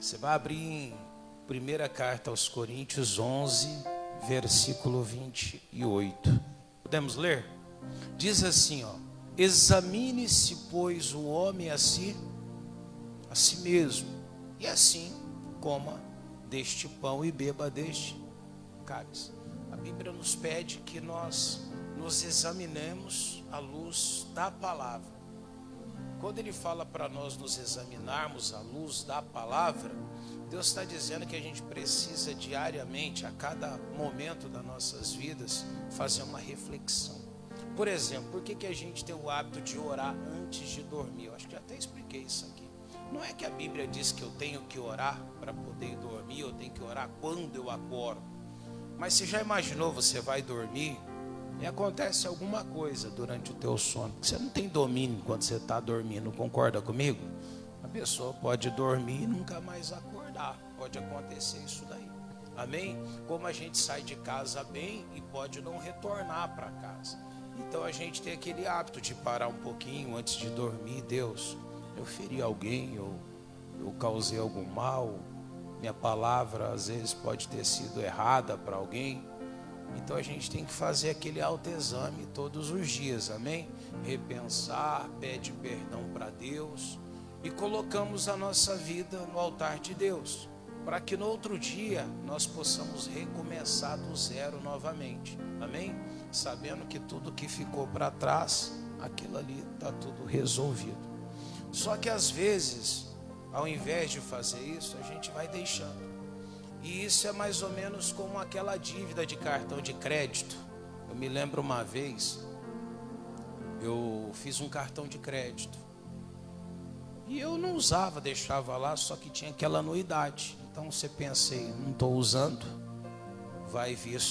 Você vai abrir em primeira carta aos Coríntios 11, versículo 28. Podemos ler? Diz assim, ó: examine-se, pois, o homem a si mesmo, e assim coma deste pão e beba deste cálice. A Bíblia nos pede que nós nos examinemos à luz da palavra. Quando ele fala para nós nos examinarmos à luz da palavra, Deus está dizendo que a gente precisa diariamente, a cada momento das nossas vidas, fazer uma reflexão. Por exemplo, por que a gente tem o hábito de orar antes de dormir? Eu acho que já até expliquei isso aqui. Não é que a Bíblia diz que eu tenho que orar para poder dormir, eu tenho que orar quando eu acordo. Mas você já imaginou, você vai dormir e acontece alguma coisa durante o teu sono? Você não tem domínio enquanto você está dormindo, concorda comigo? A pessoa pode dormir e nunca mais acordar. Pode acontecer isso daí. Amém? Como a gente sai de casa bem e pode não retornar para casa. Então a gente tem aquele hábito de parar um pouquinho antes de dormir. Deus, eu feri alguém, eu causei algum mal, minha palavra às vezes pode ter sido errada para alguém. Então a gente tem que fazer aquele autoexame todos os dias, amém? Repensar, pede perdão para Deus e colocamos a nossa vida no altar de Deus, para que no outro dia nós possamos recomeçar do zero novamente, amém? Sabendo que tudo que ficou para trás, aquilo ali está tudo resolvido. Só que às vezes, ao invés de fazer isso, a gente vai deixando. E isso é mais ou menos como aquela dívida de cartão de crédito. Eu me lembro uma vez, eu fiz um cartão de crédito. E eu não usava, deixava lá, só que tinha aquela anuidade. Então você pensei, não estou usando, vai vir,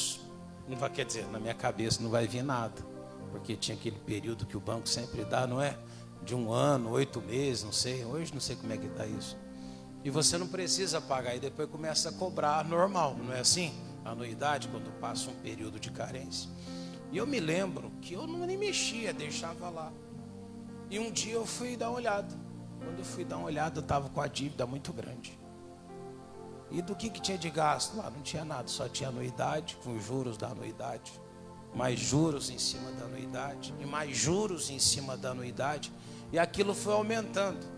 não vai, quer dizer, na minha cabeça não vai vir nada. Porque tinha aquele período que o banco sempre dá, não é? De 1 ano, 8 meses, não sei. Hoje não sei como é que está isso. E você não precisa pagar, e depois começa a cobrar normal, não é assim? Anuidade, quando passa um período de carência. E eu me lembro que eu não nem mexia, deixava lá. E um dia eu fui dar uma olhada. Quando eu fui dar uma olhada, eu estava com a dívida muito grande. E do que tinha de gasto? Lá não tinha nada, só tinha anuidade, com juros da anuidade. Mais juros em cima da anuidade, e mais juros em cima da anuidade. E aquilo foi aumentando.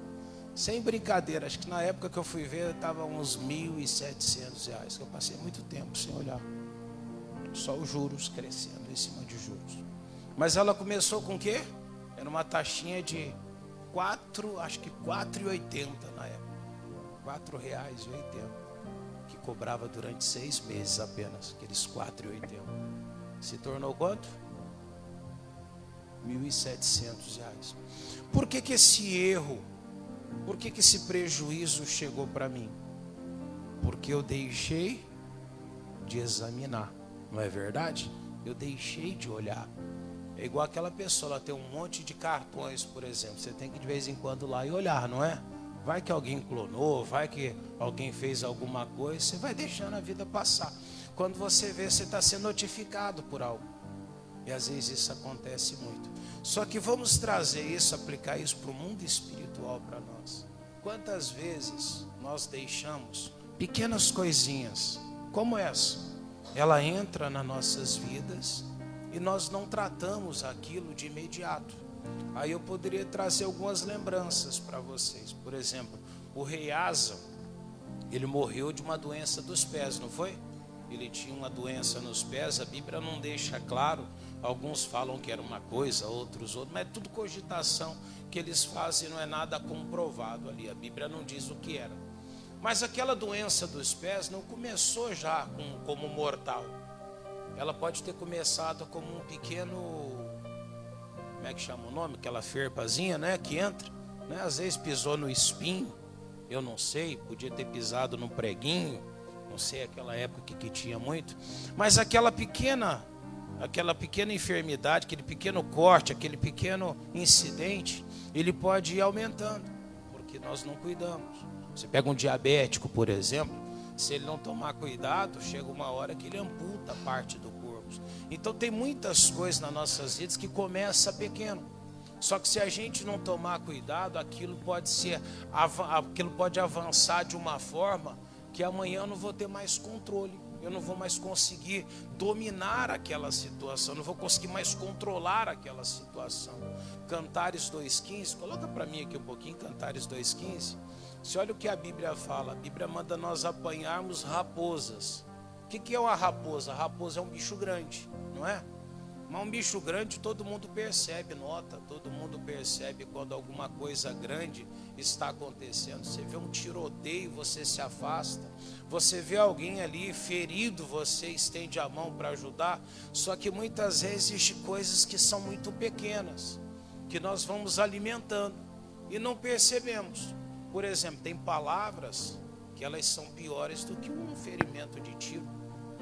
Sem brincadeira, acho que na época que eu fui ver, estava uns R$ 1.700. Eu passei muito tempo sem olhar. Só os juros crescendo em cima de juros. Mas ela começou com o quê? Era uma taxinha de acho que R$ 4,80 na época. R$ 4,80. Que cobrava durante 6 meses apenas, aqueles R$ 4,80. Se tornou quanto? R$ 1.700. Por que esse erro? Por que esse prejuízo chegou para mim? Porque eu deixei de examinar, não é verdade? Eu deixei de olhar. É igual aquela pessoa, ela tem um monte de cartões, por exemplo. Você tem que de vez em quando ir lá e olhar, não é? Vai que alguém clonou, vai que alguém fez alguma coisa, você vai deixando a vida passar. Quando você vê, você está sendo notificado por algo. E às vezes isso acontece muito. Só que vamos trazer isso, aplicar isso para o mundo espiritual para nós. Quantas vezes nós deixamos pequenas coisinhas como essa? Ela entra nas nossas vidas e nós não tratamos aquilo de imediato. Aí eu poderia trazer algumas lembranças para vocês. Por exemplo, o rei Asa, ele morreu de uma doença dos pés, não foi? Ele tinha uma doença nos pés, a Bíblia não deixa claro. Alguns falam que era uma coisa, outros outra, mas é tudo cogitação que eles fazem, não é nada comprovado ali. A Bíblia não diz o que era. Mas aquela doença dos pés não começou já como mortal. Ela pode ter começado como um pequeno, como é que chama o nome? Aquela ferpazinha, né, que entra, né? Às vezes pisou no espinho, eu não sei, podia ter pisado no preguinho, não sei, aquela época que tinha muito. Mas aquela pequena enfermidade, aquele pequeno corte, aquele pequeno incidente, ele pode ir aumentando, porque nós não cuidamos. Você pega um diabético, por exemplo, se ele não tomar cuidado, chega uma hora que ele amputa parte do corpo. Então tem muitas coisas nas nossas vidas que começam pequeno. Só que se a gente não tomar cuidado, aquilo pode avançar de uma forma que amanhã eu não vou ter mais controle. Eu não vou mais conseguir dominar aquela situação, não vou conseguir mais controlar aquela situação. Cantares 2,15, coloca para mim aqui um pouquinho, Cantares 2,15. Você olha o que a Bíblia fala, a Bíblia manda nós apanharmos raposas. O que é uma raposa? A raposa é um bicho grande, não é? Mas um bicho grande todo mundo percebe, nota, todo mundo percebe quando alguma coisa grande está acontecendo. Você vê um tiroteio, você se afasta. Você vê alguém ali ferido, você estende a mão para ajudar. Só que muitas vezes existem coisas que são muito pequenas, que nós vamos alimentando e não percebemos. Por exemplo, tem palavras que elas são piores do que um ferimento de tiro.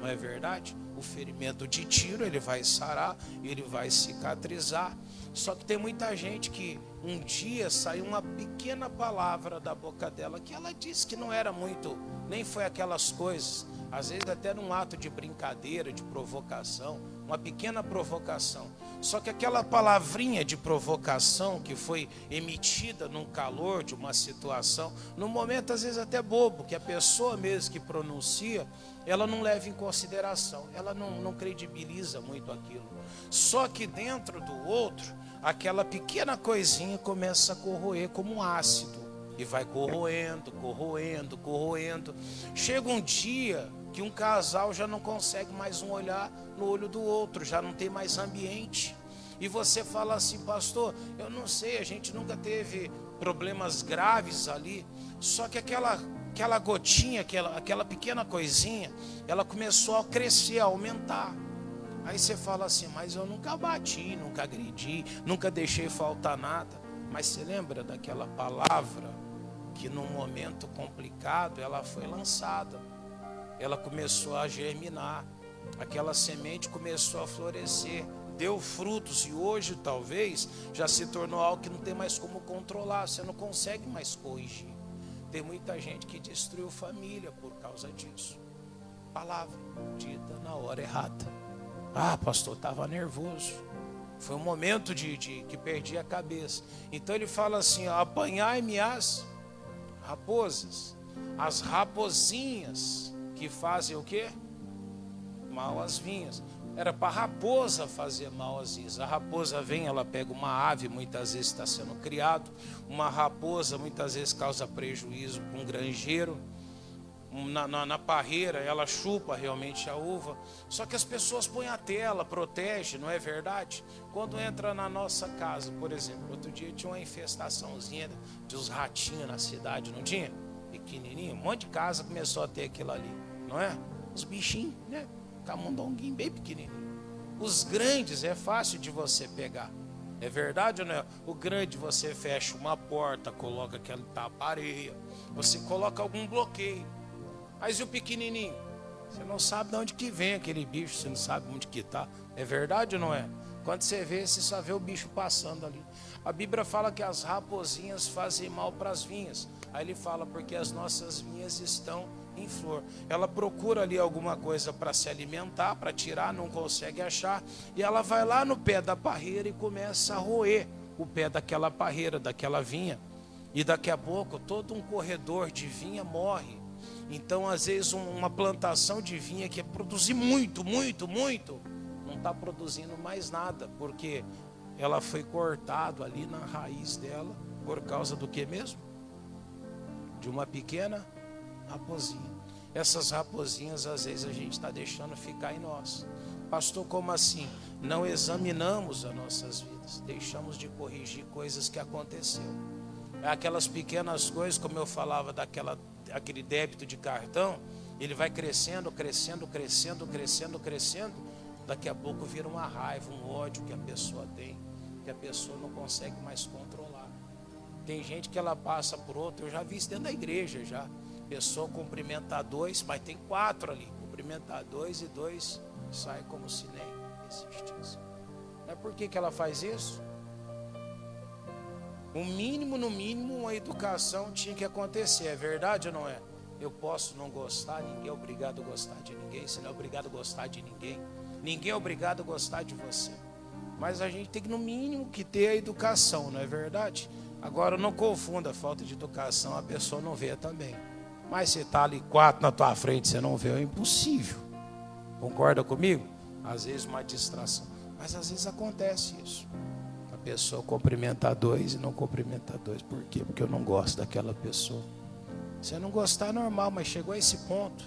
Não é verdade? O ferimento de tiro, ele vai sarar, ele vai cicatrizar. Só que tem muita gente que um dia saiu uma pequena palavra da boca dela, que ela disse que não era muito, nem foi aquelas coisas. Às vezes até num ato de brincadeira, de provocação, uma pequena provocação. Só que aquela palavrinha de provocação que foi emitida num calor de uma situação, num momento às vezes até bobo, que a pessoa mesmo que pronuncia, ela não leva em consideração, ela não credibiliza muito aquilo. Só que dentro do outro, aquela pequena coisinha começa a corroer como um ácido. E vai corroendo, corroendo, corroendo. Chega um dia que um casal já não consegue mais um olhar no olho do outro, já não tem mais ambiente. E você fala assim, pastor, eu não sei, a gente nunca teve problemas graves ali. Só que aquela gotinha, aquela pequena coisinha, ela começou a crescer, a aumentar. Aí você fala assim, mas eu nunca bati, nunca agredi, nunca deixei faltar nada. Mas você lembra daquela palavra que num momento complicado ela foi lançada? Ela começou a germinar, aquela semente começou a florescer, deu frutos e hoje talvez já se tornou algo que não tem mais como controlar, você não consegue mais corrigir. Tem muita gente que destruiu família por causa disso. Palavra dita na hora errada. Ah, pastor, estava nervoso. Foi um momento que perdi a cabeça. Então ele fala assim, apanhai-me as raposas, as raposinhas que fazem o quê? Mal às vinhas. Era para a raposa fazer mal às vinhas. A raposa vem, ela pega uma ave, muitas vezes está sendo criado. Uma raposa muitas vezes causa prejuízo para um granjeiro. Na parreira, ela chupa realmente a uva. Só que as pessoas põem a tela, protege, não é verdade? Quando entra na nossa casa, por exemplo, outro dia tinha uma infestaçãozinha de uns ratinhos na cidade, não tinha? Pequenininho, um monte de casa começou a ter aquilo ali, não é? Os bichinhos, né? Camundonguinho bem pequenininho. Os grandes é fácil de você pegar. É verdade ou não é? O grande você fecha uma porta, coloca aquela tapa-areia, você coloca algum bloqueio. Mas e o pequenininho? Você não sabe de onde que vem aquele bicho, você não sabe onde que está. É verdade ou não é? Quando você vê, você só vê o bicho passando ali. A Bíblia fala que as raposinhas fazem mal para as vinhas. Aí ele fala, porque as nossas vinhas estão em flor. Ela procura ali alguma coisa para se alimentar, para tirar, não consegue achar. E ela vai lá no pé da parreira e começa a roer o pé daquela parreira, daquela vinha. E daqui a pouco todo um corredor de vinha morre. Então, às vezes, uma plantação de vinha que é produzir muito, muito, muito, não está produzindo mais nada, porque ela foi cortada ali na raiz dela, por causa do que mesmo? De uma pequena raposinha. Essas raposinhas, às vezes, a gente está deixando ficar em nós. Pastor, como assim? Não examinamos as nossas vidas, deixamos de corrigir coisas que aconteceram. Aquelas pequenas coisas, como eu falava, aquele débito de cartão, ele vai crescendo, crescendo, crescendo, crescendo, crescendo. Daqui a pouco vira uma raiva, um ódio que a pessoa tem, que a pessoa não consegue mais controlar. Tem gente que ela passa por outro, eu já vi isso dentro da igreja já. Pessoa cumprimenta dois, mas tem 4 ali. Cumprimenta 2 e 2 sai como se nem existisse. Mas por que ela faz isso? O mínimo, no mínimo, uma educação tinha que acontecer, é verdade ou não é? Eu posso não gostar, ninguém é obrigado a gostar de ninguém, você não é obrigado a gostar de ninguém. Ninguém é obrigado a gostar de você. Mas a gente tem que, no mínimo, que ter a educação, não é verdade? Agora, não confunda a falta de educação, a pessoa não vê também. Mas você está ali 4 na tua frente, você não vê, é impossível. Concorda comigo? Às vezes uma distração. Mas às vezes acontece isso. A pessoa cumprimenta 2 e não cumprimenta 2. Por quê? Porque eu não gosto daquela pessoa. Você não gostar é normal, mas chegou a esse ponto.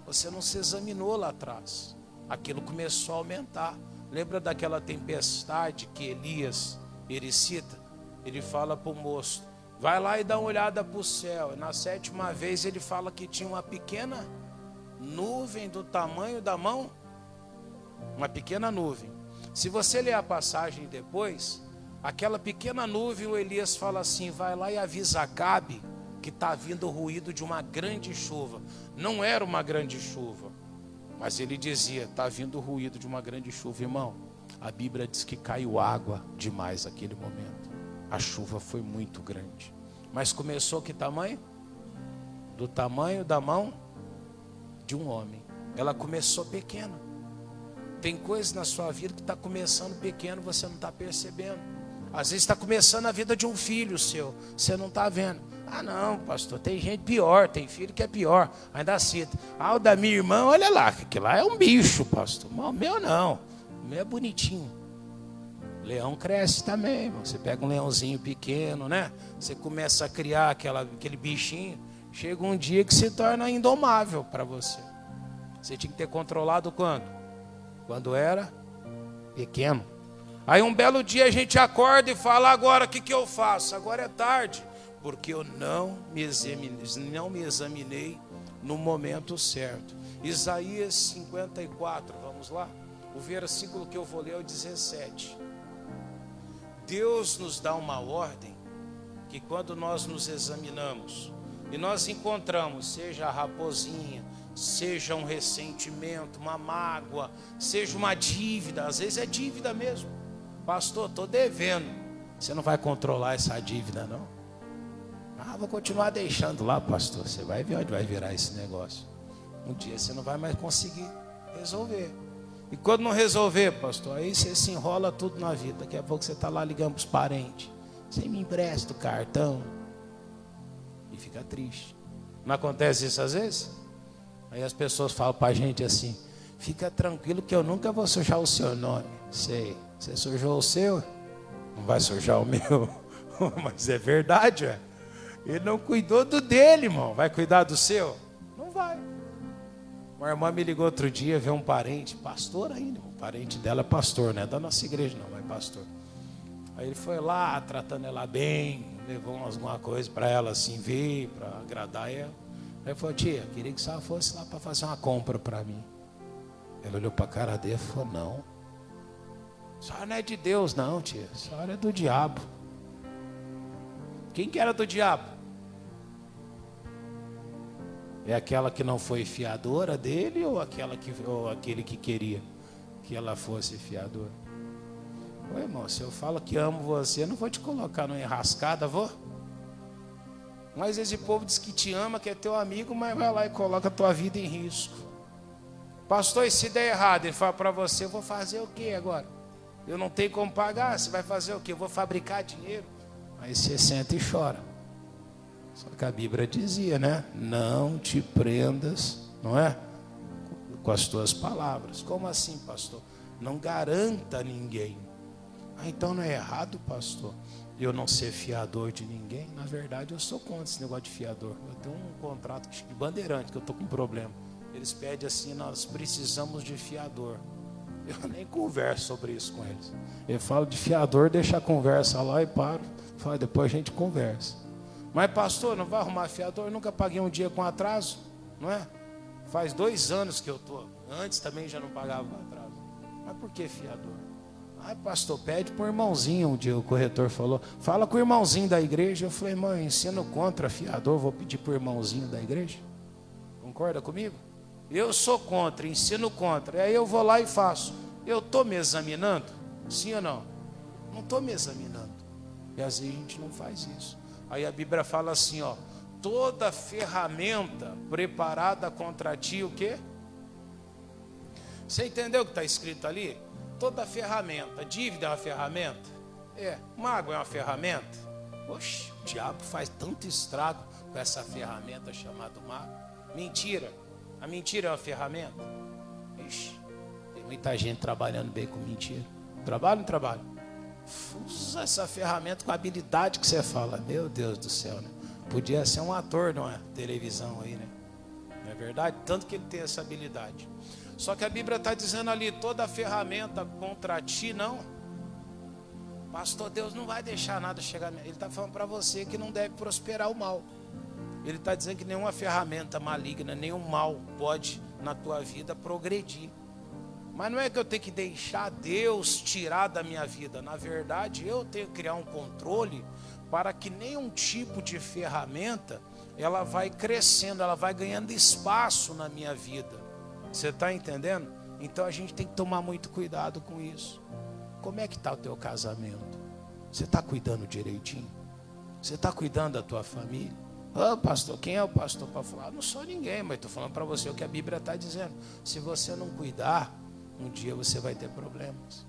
Você não se examinou lá atrás. Aquilo começou a aumentar. Lembra daquela tempestade que Elias, ele cita? Ele fala para o moço, vai lá e dá uma olhada para o céu. E na 7ª vez ele fala que tinha uma pequena nuvem do tamanho da mão. Uma pequena nuvem. Se você ler a passagem depois, aquela pequena nuvem, o Elias fala assim, vai lá e avisa Acabe que está vindo o ruído de uma grande chuva. Não era uma grande chuva, mas ele dizia, está vindo o ruído de uma grande chuva. Irmão, a Bíblia diz que caiu água demais naquele momento. A chuva foi muito grande. Mas começou que tamanho? Do tamanho da mão de um homem. Ela começou pequena. Tem coisas na sua vida que está começando pequeno, você não está percebendo. Às vezes está começando a vida de um filho seu, você não está vendo. Ah não, pastor, tem gente pior, tem filho que é pior. Ainda cita, o da minha irmã, olha lá, que lá é um bicho, pastor. O meu não, o meu é bonitinho. Leão cresce também, irmão. Você pega um leãozinho pequeno, né? Você começa a criar aquele bichinho, chega um dia que se torna indomável para você. Você tinha que ter controlado quando? Quando era pequeno. Aí um belo dia a gente acorda e fala, agora o que eu faço? Agora é tarde, porque eu não me examinei no momento certo. Isaías 54, vamos lá? O versículo que eu vou ler é o 17. Deus nos dá uma ordem que quando nós nos examinamos e nós encontramos, seja a raposinha, seja um ressentimento, uma mágoa, seja uma dívida, às vezes é dívida mesmo. Pastor, estou devendo. Você não vai controlar essa dívida, não? Vou continuar deixando lá, pastor. Você vai ver onde vai virar esse negócio. Um dia você não vai mais conseguir resolver. E quando não resolver, pastor, aí você se enrola tudo na vida. Daqui a pouco você está lá ligando para os parentes. Você me empresta o cartão. E fica triste. Não acontece isso às vezes? Aí as pessoas falam para a gente assim, fica tranquilo que eu nunca vou sujar o seu nome. Sei, você sujou o seu, não vai sujar o meu. Mas é verdade, ué. Ele não cuidou do dele, irmão. Vai cuidar do seu? Não vai. Uma irmã me ligou outro dia, veio um parente, pastor ainda, o parente dela é pastor, não é da nossa igreja não, mas pastor. Aí ele foi lá, tratando ela bem, levou alguma coisa para ela assim, ver, para agradar ela. Aí falou, tia, queria que a senhora fosse lá para fazer uma compra para mim. Ela olhou para a cara dele e falou, não. A senhora não é de Deus não, tia, a senhora é do diabo. Quem que era do diabo? É aquela que não foi fiadora dele ou aquele que queria que ela fosse fiadora? Ô irmão, se eu falo que amo você, não vou te colocar numa enrascada, vou? Mas esse povo diz que te ama, que é teu amigo, mas vai lá e coloca a tua vida em risco. Pastor, e se der errado? Ele fala para você, eu vou fazer o que agora? Eu não tenho como pagar, você vai fazer o que? Eu vou fabricar dinheiro. Aí você senta e chora. Só que a Bíblia dizia, né? Não te prendas, não é? Com as tuas palavras. Como assim, pastor? Não garanta ninguém. Então não é errado, pastor, eu não ser fiador de ninguém? Na verdade, eu sou contra esse negócio de fiador. Eu tenho um contrato de bandeirante que eu estou com problema. Eles pedem assim, nós precisamos de fiador. Eu nem converso sobre isso com eles. Eu falo de fiador, deixa a conversa lá e paro. Falo, depois a gente conversa. Mas pastor, não vai arrumar fiador? Eu nunca paguei um dia com atraso, não é? Faz 2 anos que eu estou. Antes também já não pagava com atraso. Mas por que fiador? Pastor, pede para o irmãozinho. Um dia o corretor falou, fala com o irmãozinho da igreja. Eu falei, irmão, eu ensino contra fiador, vou pedir para o irmãozinho da igreja. Concorda comigo? Eu sou contra, ensino contra. Aí eu vou lá e faço. Eu estou me examinando? Sim ou não? Não estou me examinando. E às vezes a gente não faz isso. Aí a Bíblia fala assim, ó, toda ferramenta preparada contra ti, o quê? Você entendeu o que está escrito ali? toda ferramenta. Dívida é uma ferramenta? É. Mago é uma ferramenta? Oxe, o diabo faz tanto estrago com essa ferramenta chamada mago. Mentira. A mentira é uma ferramenta? Ixi, tem muita gente trabalhando bem com mentira. Trabalha ou não trabalha? Usa essa ferramenta com a habilidade que você fala. Meu Deus do céu, né? Podia ser um ator numa televisão aí, né? Não é verdade? Tanto que ele tem essa habilidade. Só que a Bíblia está dizendo ali, toda ferramenta contra ti, não. Pastor, Deus não vai deixar nada chegar. Ele está falando para você que não deve prosperar o mal. Ele está dizendo que nenhuma ferramenta maligna, nenhum mal pode na tua vida progredir. Mas não é que eu tenho que deixar Deus tirar da minha vida. Na verdade, eu tenho que criar um controle para que nenhum tipo de ferramenta, ela vai crescendo, ela vai ganhando espaço na minha vida. Você está entendendo? Então a gente tem que tomar muito cuidado com isso. Como é que está o teu casamento? Você está cuidando direitinho? Você está cuidando da tua família? Pastor, quem é o pastor para falar? Não sou ninguém, mas estou falando para você o que a Bíblia está dizendo. Se você não cuidar, um dia você vai ter problemas.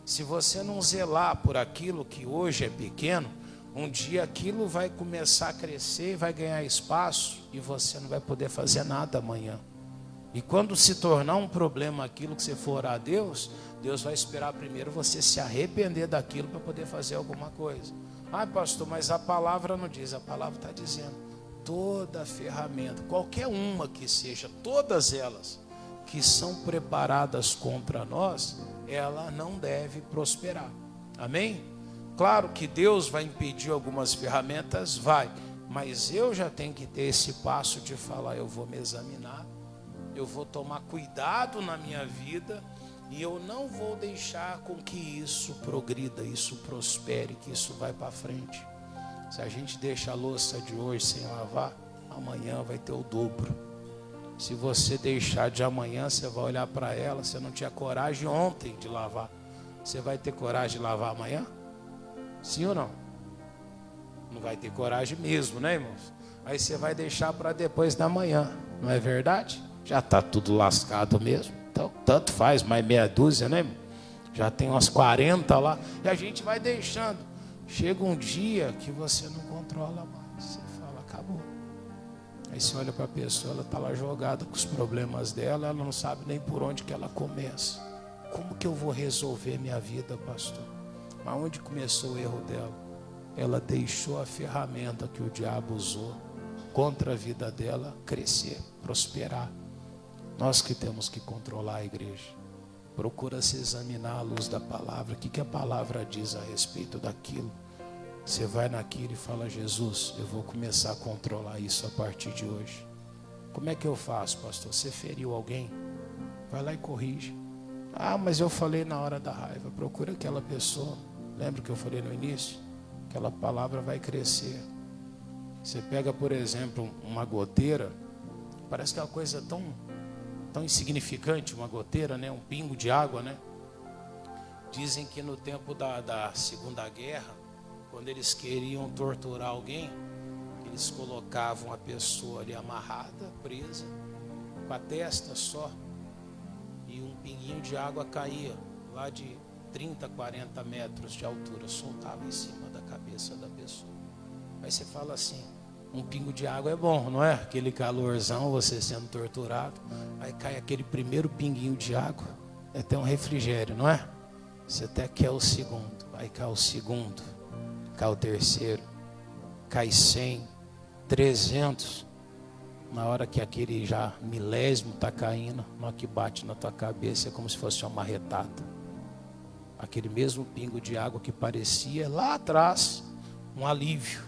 Se você não zelar por aquilo que hoje é pequeno, um dia aquilo vai começar a crescer, vai ganhar espaço e você não vai poder fazer nada amanhã. E quando se tornar um problema aquilo que você for orar a Deus, Deus vai esperar primeiro você se arrepender daquilo para poder fazer alguma coisa. Pastor, mas a palavra não diz, a palavra está dizendo, toda ferramenta, qualquer uma que seja, todas elas que são preparadas contra nós, ela não deve prosperar. Amém? Claro que Deus vai impedir algumas ferramentas, vai, mas eu já tenho que ter esse passo de falar, eu vou me examinar, eu vou tomar cuidado na minha vida e eu não vou deixar com que isso progrida, isso prospere, que isso vai para frente. Se a gente deixa a louça de hoje sem lavar, amanhã vai ter o dobro. Se você deixar de amanhã, você vai olhar para ela, você não tinha coragem ontem de lavar. Você vai ter coragem de lavar amanhã? Sim ou não? Não vai ter coragem mesmo, né, irmãos? Aí você vai deixar para depois da manhã, não é verdade? Já está tudo lascado mesmo. Então, tanto faz, mais meia dúzia, né, irmão? Já tem umas 40 lá. E a gente vai deixando. Chega um dia que você não controla mais. Você fala, acabou. Aí você olha para a pessoa, ela está lá jogada com os problemas dela, ela não sabe nem por onde que ela começa. Como que eu vou resolver minha vida, pastor? Mas onde começou o erro dela? Ela deixou a ferramenta que o diabo usou contra a vida dela crescer, prosperar. Nós que temos que controlar a igreja. Procura se examinar à luz da palavra. O que a palavra diz a respeito daquilo? Você vai naquilo e fala, Jesus, eu vou começar a controlar isso a partir de hoje. Como é que eu faço, pastor? Você feriu alguém? Vai lá e corrige. Mas eu falei na hora da raiva. Procura aquela pessoa. Lembra que eu falei no início? Aquela palavra vai crescer. Você pega, por exemplo, uma goteira. Parece que é uma coisa tão insignificante, uma goteira, né? Um pingo de água, né? Dizem que no tempo da Segunda Guerra, quando eles queriam torturar alguém, eles colocavam a pessoa ali amarrada, presa, com a testa só, e um pinguinho de água caía lá de 30, 40 metros de altura, soltava em cima da cabeça da pessoa. Aí você fala assim, um pingo de água é bom, não é? Aquele calorzão, você sendo torturado, aí cai aquele primeiro pinguinho de água, é até um refrigério, não é? Você até quer o segundo, aí cai o segundo, cai o terceiro, cai 100, 300, na hora que aquele já milésimo está caindo, na hora que bate na tua cabeça é como se fosse uma marretada. Aquele mesmo pingo de água que parecia lá atrás um alívio.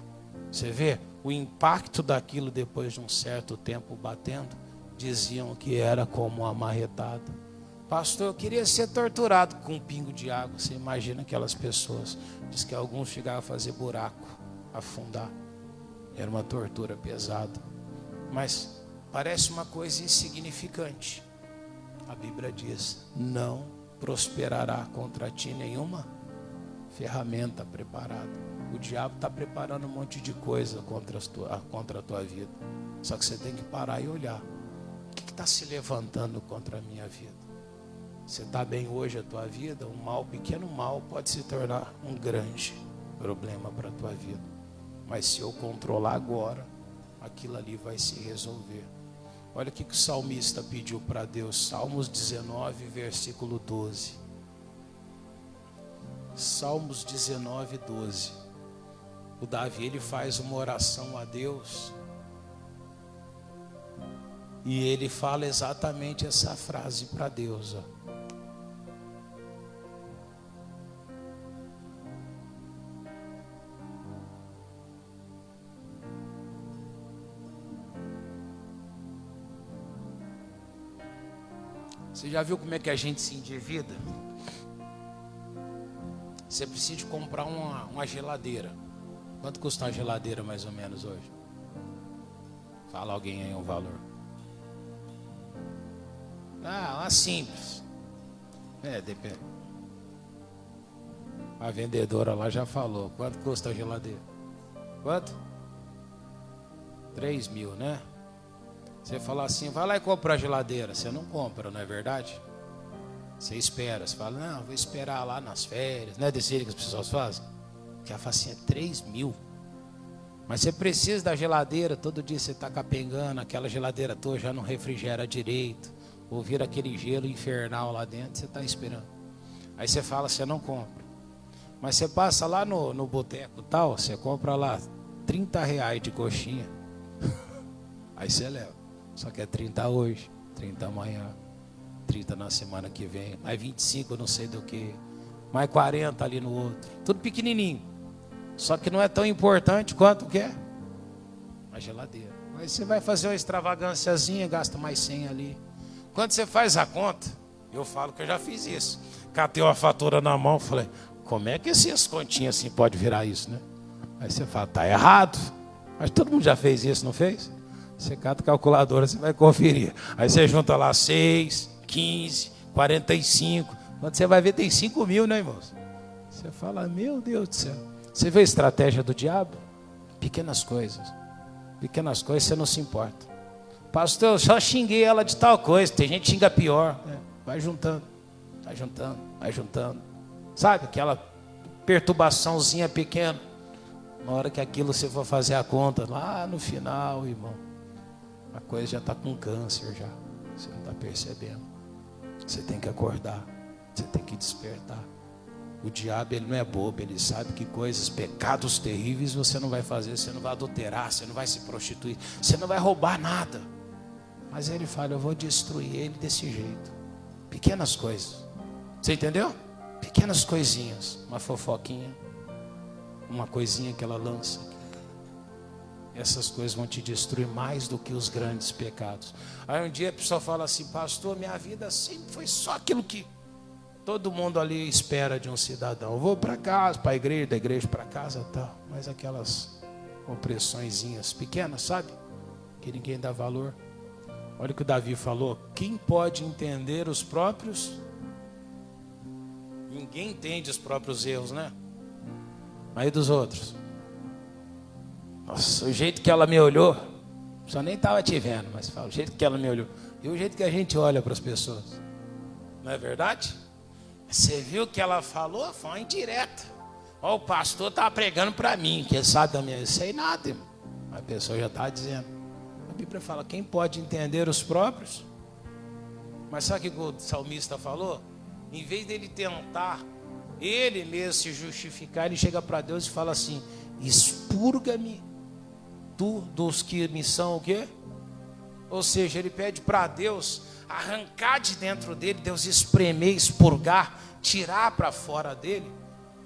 Você vê o impacto daquilo depois de um certo tempo batendo, diziam que era como uma marretada. Pastor, eu queria ser torturado com um pingo de água. Você imagina aquelas pessoas. Diz que alguns chegavam a fazer buraco, afundar. Era uma tortura pesada. Mas parece uma coisa insignificante. A Bíblia diz, não prosperará contra ti nenhuma ferramenta preparada. O diabo está preparando um monte de coisa contra a tua vida. Só que você tem que parar e olhar. O que está se levantando contra a minha vida? Você está bem hoje a tua vida, um mal, pequeno mal pode se tornar um grande problema para a tua vida. Mas se eu controlar agora, aquilo ali vai se resolver. Olha o que o salmista pediu para Deus, Salmos 19, versículo 12. Salmos 19, 12. O Davi, ele faz uma oração a Deus e ele fala exatamente essa frase para Deus, ó. Você já viu como é que a gente se endivida? Você precisa de comprar uma geladeira. Quanto custa uma geladeira mais ou menos hoje? Fala alguém aí um valor. Uma simples. Depende. A vendedora lá já falou. Quanto custa a geladeira? Quanto? 3.000, né? Você fala assim, vai lá e compra a geladeira. Você não compra, não é verdade? Você espera. Você fala, não, vou esperar lá nas férias. Não é desse jeito que as pessoas fazem? Que ela fala assim, é 3.000. Mas você precisa da geladeira. Todo dia você está capengando. Aquela geladeira toda já não refrigera direito. Ou vira aquele gelo infernal lá dentro. Você está esperando. Aí você fala, você não compra. Mas você passa lá no boteco tal. Você compra lá R$30 de coxinha. Aí você leva. Só que é 30 hoje, 30 amanhã, 30 na semana que vem, mais 25 não sei do que, mais 40 ali no outro. Tudo pequenininho. Só que não é tão importante quanto o que é a geladeira. Aí você vai fazer uma extravagânciazinha, gasta mais 100 ali. Quando você faz a conta, eu falo que eu já fiz isso. Catei uma fatura na mão, falei, como é que essas continhas assim pode virar isso, né? Aí você fala, tá errado. Mas todo mundo já fez isso, não fez? Você cata a calculadora, você vai conferir. Aí você junta lá 6, 15, 45. Quando você vai ver, tem 5.000, né, irmãos? Você fala, meu Deus do céu. Você vê a estratégia do diabo? Pequenas coisas. Pequenas coisas você não se importa. Pastor, eu só xinguei ela de tal coisa. Tem gente que xinga pior. Vai juntando, vai juntando, vai juntando. Sabe, aquela perturbaçãozinha pequena. Na hora que aquilo você for fazer a conta, lá no final, irmão, a coisa já está com câncer já. Você não está percebendo. Você tem que acordar. Você tem que despertar. O diabo, ele não é bobo. Ele sabe que coisas, pecados terríveis você não vai fazer. Você não vai adulterar. Você não vai se prostituir. Você não vai roubar nada. Mas ele fala, eu vou destruir ele desse jeito. Pequenas coisas. Você entendeu? Pequenas coisinhas. Uma fofoquinha. Uma coisinha que ela lança. Essas coisas vão te destruir mais do que os grandes pecados. Aí um dia a pessoa fala assim, pastor, minha vida sempre foi só aquilo que todo mundo ali espera de um cidadão. Eu vou para casa, para a igreja, da igreja para casa, tal. Mas aquelas opressõezinhas pequenas, sabe? Que ninguém dá valor. Olha o que o Davi falou. Quem pode entender os próprios? Ninguém entende os próprios erros, né? Aí dos outros. Nossa, o jeito que ela me olhou, só nem estava te vendo, mas fala, o jeito que ela me olhou. E o jeito que a gente olha para as pessoas. Não é verdade? Você viu que ela falou? Foi uma indireta. Ó, o pastor estava pregando para mim, que ele sabe da minha... Eu sei nada, irmão. A pessoa já está dizendo. A Bíblia fala, quem pode entender os próprios? Mas sabe o que o salmista falou? Em vez dele tentar ele mesmo se justificar, ele chega para Deus e fala assim, expurga-me tu dos que me são o quê? Ou seja, ele pede para Deus arrancar de dentro dele, Deus espremer, expurgar, tirar para fora dele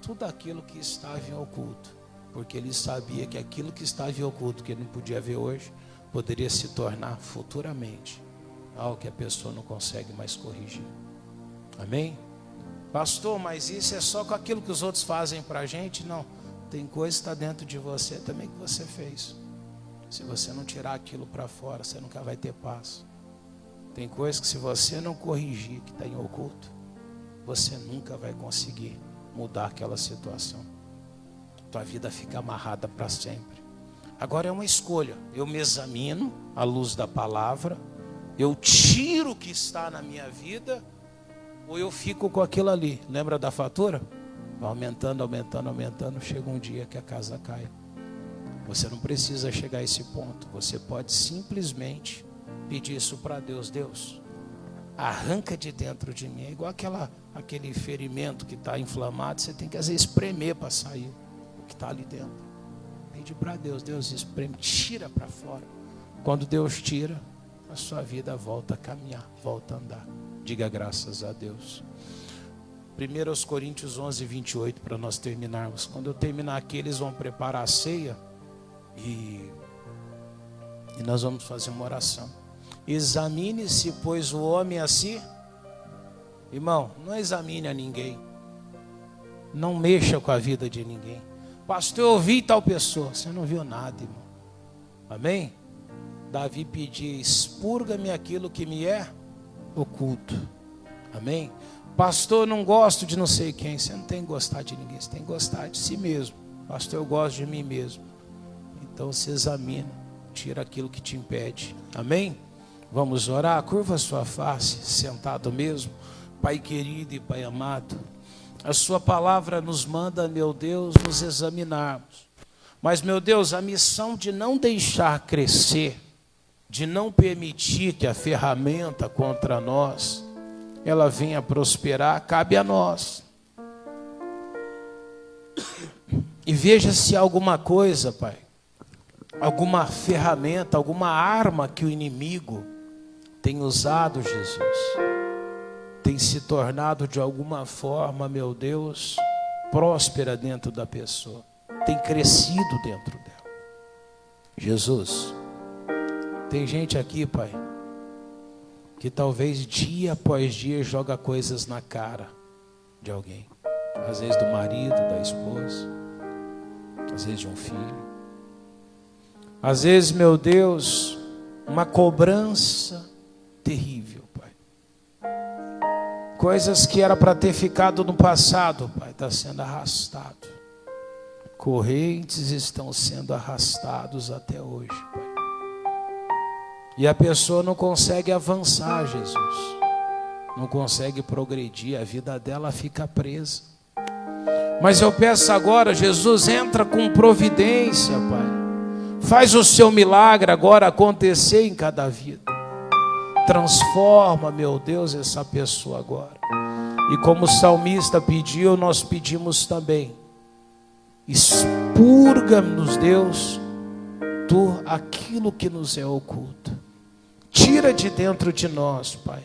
tudo aquilo que estava em oculto, porque ele sabia que aquilo que estava em oculto, que ele não podia ver hoje, poderia se tornar futuramente algo que a pessoa não consegue mais corrigir. Amém? Pastor, mas isso é só com aquilo que os outros fazem para a gente? Não, tem coisa que está dentro de você também que você fez. Se você não tirar aquilo para fora, você nunca vai ter paz. Tem coisas que se você não corrigir, que está em oculto, você nunca vai conseguir mudar aquela situação. Tua vida fica amarrada para sempre. Agora é uma escolha. Eu me examino à luz da palavra, eu tiro o que está na minha vida, ou eu fico com aquilo ali. Lembra da fatura? Vai aumentando, aumentando, aumentando. Chega um dia que a casa cai. Você não precisa chegar a esse ponto. Você pode simplesmente pedir isso para Deus. Deus, arranca de dentro de mim. É igual aquele ferimento que está inflamado. Você tem que às vezes espremer para sair o que está ali dentro. Pede para Deus. Deus espreme, tira para fora. Quando Deus tira, a sua vida volta a caminhar, volta a andar. Diga graças a Deus. 1 Coríntios 11, 28, para nós terminarmos. Quando eu terminar aqui, eles vão preparar a ceia e nós vamos fazer uma oração. Examine-se, pois, o homem a si. Irmão, não examine a ninguém. Não mexa com a vida de ninguém. Pastor, eu ouvi tal pessoa. Você não viu nada, irmão. Amém? Davi pedia, expurga-me aquilo que me é oculto. Amém? Pastor, não gosto de não sei quem. Você não tem que gostar de ninguém, você tem que gostar de si mesmo. Pastor, eu gosto de mim mesmo. Então se examina, tira aquilo que te impede. Amém? Vamos orar, curva a sua face, sentado mesmo. Pai querido e Pai amado, a sua palavra nos manda, meu Deus, nos examinarmos. Mas, meu Deus, a missão de não deixar crescer, de não permitir que a ferramenta contra nós, ela venha prosperar, cabe a nós. E veja se há alguma coisa, Pai, alguma ferramenta, alguma arma que o inimigo tem usado, Jesus, tem se tornado de alguma forma, meu Deus, próspera dentro da pessoa, tem crescido dentro dela. Jesus, tem gente aqui, Pai, que talvez dia após dia joga coisas na cara de alguém. Às vezes do marido, da esposa, às vezes de um filho. Às vezes, meu Deus, uma cobrança terrível, Pai. Coisas que era para ter ficado no passado, Pai, está sendo arrastado. Correntes estão sendo arrastados até hoje, Pai. E a pessoa não consegue avançar, Jesus. Não consegue progredir, a vida dela fica presa. Mas eu peço agora, Jesus, entra com providência, Pai. Faz o seu milagre agora acontecer em cada vida. Transforma, meu Deus, essa pessoa agora. E como o salmista pediu, nós pedimos também. Expurga-nos, Deus, aquilo que nos é oculto. Tira de dentro de nós, Pai,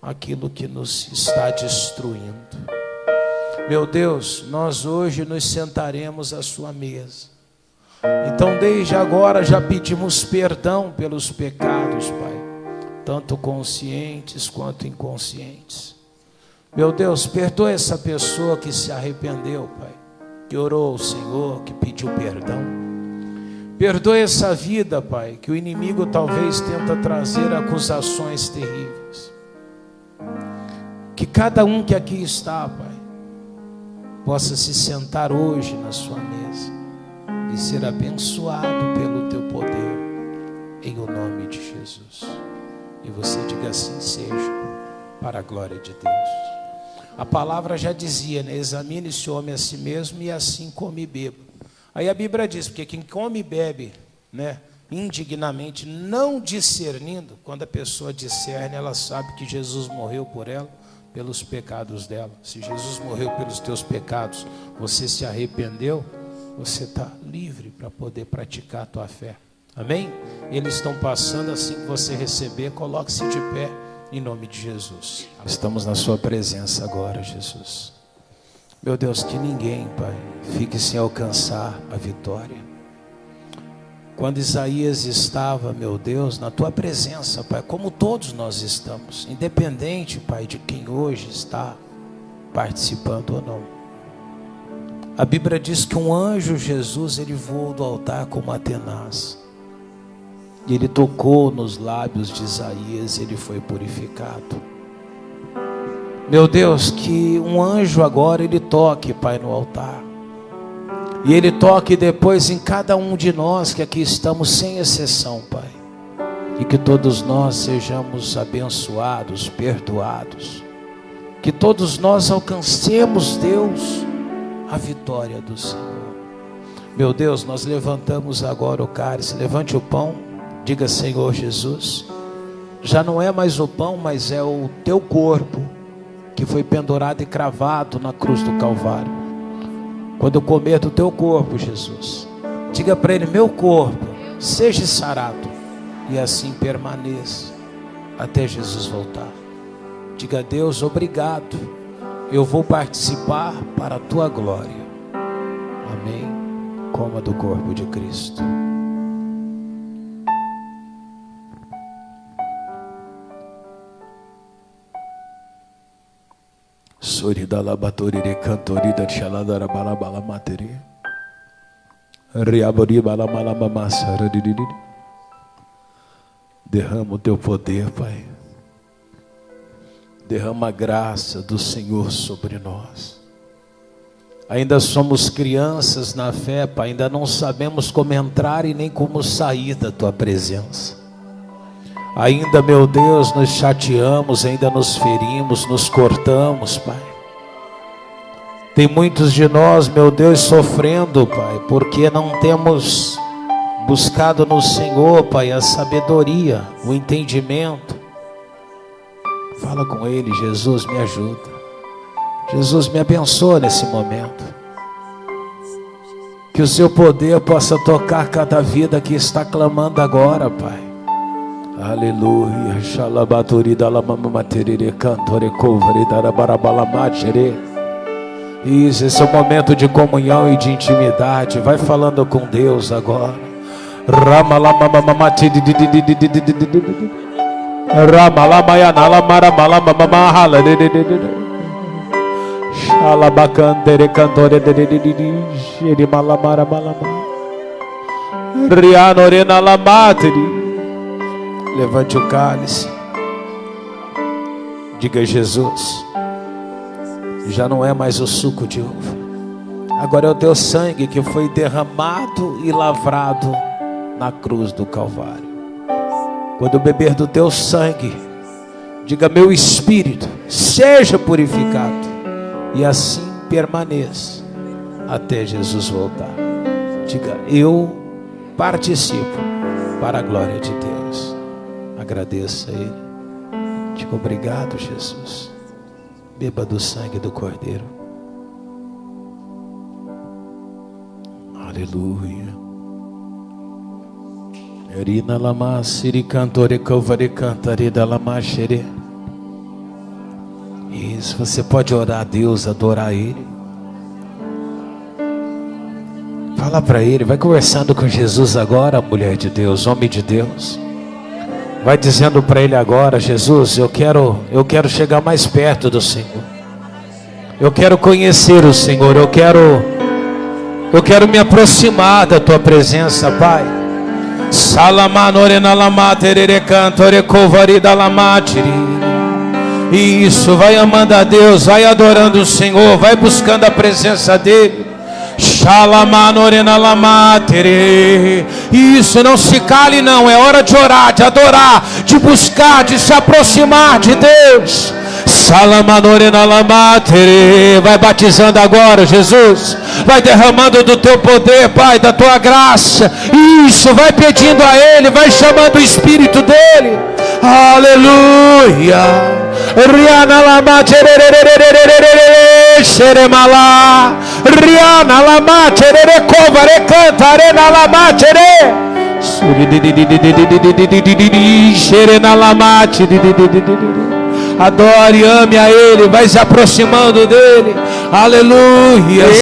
aquilo que nos está destruindo. Meu Deus, nós hoje nos sentaremos à sua mesa. Então desde agora já pedimos perdão pelos pecados, Pai, tanto conscientes quanto inconscientes. Meu Deus, perdoa essa pessoa que se arrependeu, Pai, que orou ao Senhor, que pediu perdão. Perdoa essa vida, Pai, que o inimigo talvez tenta trazer acusações terríveis. Que cada um que aqui está, Pai, possa se sentar hoje na sua mesa e ser abençoado pelo teu poder, em o nome de Jesus. E você diga assim seja, para a glória de Deus. A palavra já dizia, né? Examine-se o homem a si mesmo e assim come e beba. Aí a Bíblia diz, porque quem come e bebe, né, indignamente, não discernindo, quando a pessoa discerne, ela sabe que Jesus morreu por ela, pelos pecados dela. Se Jesus morreu pelos teus pecados, você se arrependeu, você está livre para poder praticar a tua fé. Amém? Eles estão passando, assim que você receber, coloque-se de pé em nome de Jesus. Estamos na sua presença agora, Jesus. Meu Deus, que ninguém, Pai, fique sem alcançar a vitória. Quando Isaías estava, meu Deus, na tua presença, Pai, como todos nós estamos, independente, Pai, de quem hoje está participando ou não. A Bíblia diz que um anjo, Jesus, ele voou do altar como a tenaz. E ele tocou nos lábios de Isaías, ele foi purificado. Meu Deus, que um anjo agora ele toque, Pai, no altar. E ele toque depois em cada um de nós que aqui estamos, sem exceção, Pai. E que todos nós sejamos abençoados, perdoados. Que todos nós alcancemos, Deus, a vitória do Senhor. Meu Deus, nós levantamos agora o cálice. Levante o pão, diga: Senhor Jesus, já não é mais o pão, mas é o teu corpo que foi pendurado e cravado na cruz do Calvário. Quando eu comer do teu corpo, Jesus, diga para ele: meu corpo seja sarado, e assim permaneça até Jesus voltar. Diga a Deus: obrigado, eu vou participar para a tua glória. Amém. Coma do corpo de Cristo. Sorida labatorire cantorida chaladara balabala materia. Riabori balamala mamassa. Derrama o teu poder, Pai. Derrama a graça do Senhor sobre nós. Ainda somos crianças na fé, Pai. Ainda não sabemos como entrar e nem como sair da tua presença. Ainda, meu Deus, nos chateamos, ainda nos ferimos, nos cortamos, Pai. Tem muitos de nós, meu Deus, sofrendo, Pai, porque não temos buscado no Senhor, Pai, a sabedoria, o entendimento. Fala com Ele: Jesus, me ajuda. Jesus, me abençoa nesse momento. Que o seu poder possa tocar cada vida que está clamando agora, Pai. Aleluia. Isso, esse é o momento de comunhão e de intimidade. Vai falando com Deus agora. Levante o cálice. Diga: Jesus, já não é mais o suco de uva, agora é o teu sangue que foi derramado e lavrado na cruz do Calvário. Quando eu beber do teu sangue, diga: meu espírito seja purificado, e assim permaneça até Jesus voltar. Diga: eu participo para a glória de Deus. Agradeça a Ele. Diga: obrigado, Jesus. Beba do sangue do Cordeiro. Aleluia. Erina lama siri cantore covare cantare da lama xere. Isso, você pode orar a Deus, adorar Ele. Fala para Ele, vai conversando com Jesus agora, mulher de Deus, homem de Deus. Vai dizendo para Ele agora: Jesus, eu quero chegar mais perto do Senhor. Eu quero conhecer o Senhor. Eu quero me aproximar da tua presença, Pai. Isso, vai amando a Deus, vai adorando o Senhor, vai buscando a presença dEle. Isso, não se cale não, é hora de orar, de adorar, de buscar, de se aproximar de Deus. Vai batizando agora, Jesus. Vai derramando do teu poder, Pai, da tua graça. Isso, vai pedindo a Ele, vai chamando o Espírito dEle. Aleluia. Riana lama xeremala. Riana lama xerere covare cantare na lama xere. Xerena lama. Adore, ame a Ele, vai se aproximando dEle. Aleluia.